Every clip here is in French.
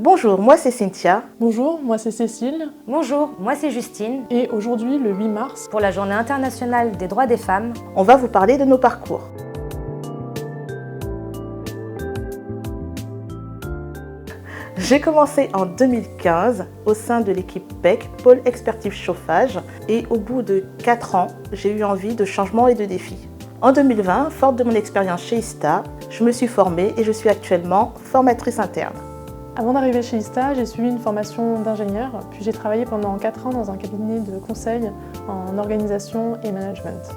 Bonjour, moi c'est Cynthia. Bonjour, moi c'est Cécile. Bonjour, moi c'est Justine. Et aujourd'hui, le 8 mars, pour la Journée internationale des droits des femmes, on va vous parler de nos parcours. J'ai commencé en 2015 au sein de l'équipe PEC, Pôle Expertise Chauffage, et au bout de 4 ans, j'ai eu envie de changement et de défis. En 2020, forte de mon expérience chez ISTA, je me suis formée et je suis actuellement formatrice interne. Avant d'arriver chez ISTA, j'ai suivi une formation d'ingénieur, puis j'ai travaillé pendant 4 ans dans un cabinet de conseil en organisation et management.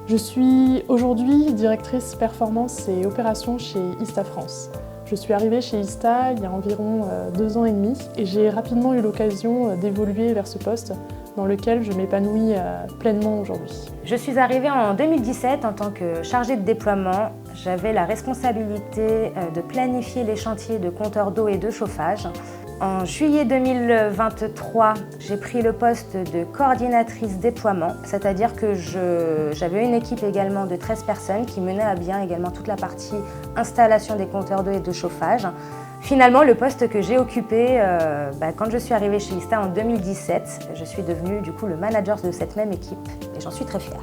Je suis aujourd'hui directrice performance et opérations chez ISTA France. Je suis arrivée chez ISTA il y a environ 2 ans et demi et j'ai rapidement eu l'occasion d'évoluer vers ce poste dans lequel je m'épanouis pleinement aujourd'hui. Je suis arrivée en 2017 en tant que chargée de déploiement. J'avais la responsabilité de planifier les chantiers de compteurs d'eau et de chauffage. En juillet 2023, j'ai pris le poste de coordinatrice déploiement, c'est-à-dire que j'avais une équipe également de 13 personnes qui menait à bien également toute la partie installation des compteurs d'eau et de chauffage. Finalement, le poste que j'ai occupé quand je suis arrivée chez ISTA en 2017, je suis devenue du coup le manager de cette même équipe et j'en suis très fière.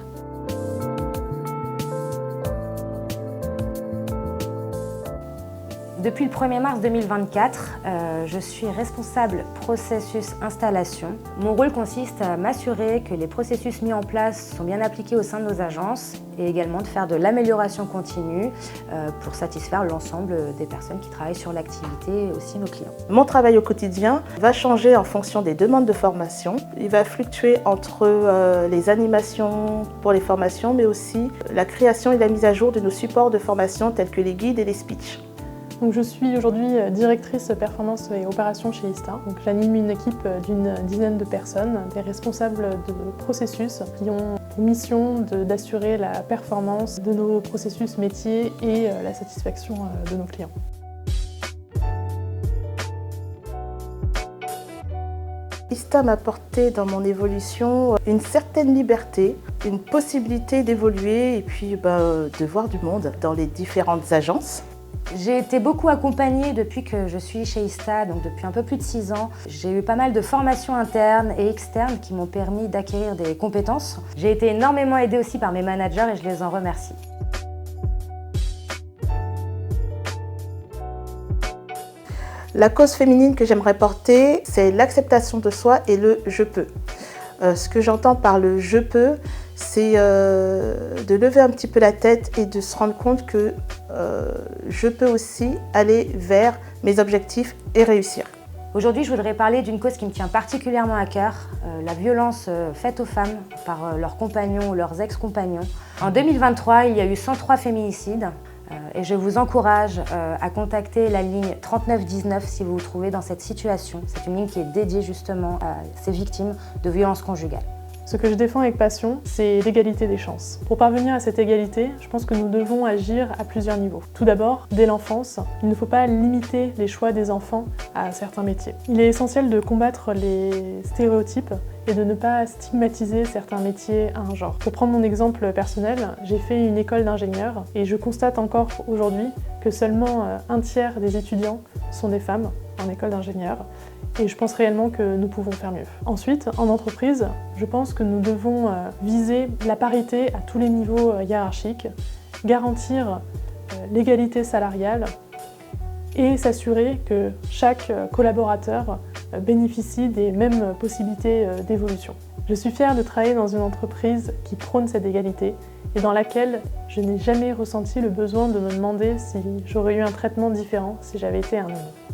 Depuis le 1er mars 2024, je suis responsable processus installation. Mon rôle consiste à m'assurer que les processus mis en place sont bien appliqués au sein de nos agences et également de faire de l'amélioration continue pour satisfaire l'ensemble des personnes qui travaillent sur l'activité et aussi nos clients. Mon travail au quotidien va changer en fonction des demandes de formation. Il va fluctuer entre les animations pour les formations, mais aussi la création et la mise à jour de nos supports de formation tels que les guides et les speeches. Donc je suis aujourd'hui directrice performance et opérations chez ISTA. J'anime une équipe d'une dizaine de personnes, des responsables de processus qui ont pour mission d'assurer la performance de nos processus métiers et la satisfaction de nos clients. ISTA m'a apporté dans mon évolution une certaine liberté, une possibilité d'évoluer et puis de voir du monde dans les différentes agences. J'ai été beaucoup accompagnée depuis que je suis chez ISTA, donc depuis un peu plus de 6 ans. J'ai eu pas mal de formations internes et externes qui m'ont permis d'acquérir des compétences. J'ai été énormément aidée aussi par mes managers et je les en remercie. La cause féminine que j'aimerais porter, c'est l'acceptation de soi et le « je peux ». Ce que j'entends par le « je peux », c'est de lever un petit peu la tête et de se rendre compte que je peux aussi aller vers mes objectifs et réussir. Aujourd'hui, je voudrais parler d'une cause qui me tient particulièrement à cœur, la violence faite aux femmes par leurs compagnons ou leurs ex-compagnons. En 2023, il y a eu 103 féminicides et je vous encourage à contacter la ligne 3919 si vous vous trouvez dans cette situation. C'est une ligne qui est dédiée justement à ces victimes de violences conjugales. Ce que je défends avec passion, c'est l'égalité des chances. Pour parvenir à cette égalité, je pense que nous devons agir à plusieurs niveaux. Tout d'abord, dès l'enfance, il ne faut pas limiter les choix des enfants à certains métiers. Il est essentiel de combattre les stéréotypes et de ne pas stigmatiser certains métiers à un genre. Pour prendre mon exemple personnel, j'ai fait une école d'ingénieur et je constate encore aujourd'hui que seulement un tiers des étudiants sont des femmes en école d'ingénieur. Et je pense réellement que nous pouvons faire mieux. Ensuite, en entreprise, je pense que nous devons viser la parité à tous les niveaux hiérarchiques, garantir l'égalité salariale et s'assurer que chaque collaborateur bénéficie des mêmes possibilités d'évolution. Je suis fière de travailler dans une entreprise qui prône cette égalité et dans laquelle je n'ai jamais ressenti le besoin de me demander si j'aurais eu un traitement différent si j'avais été un homme.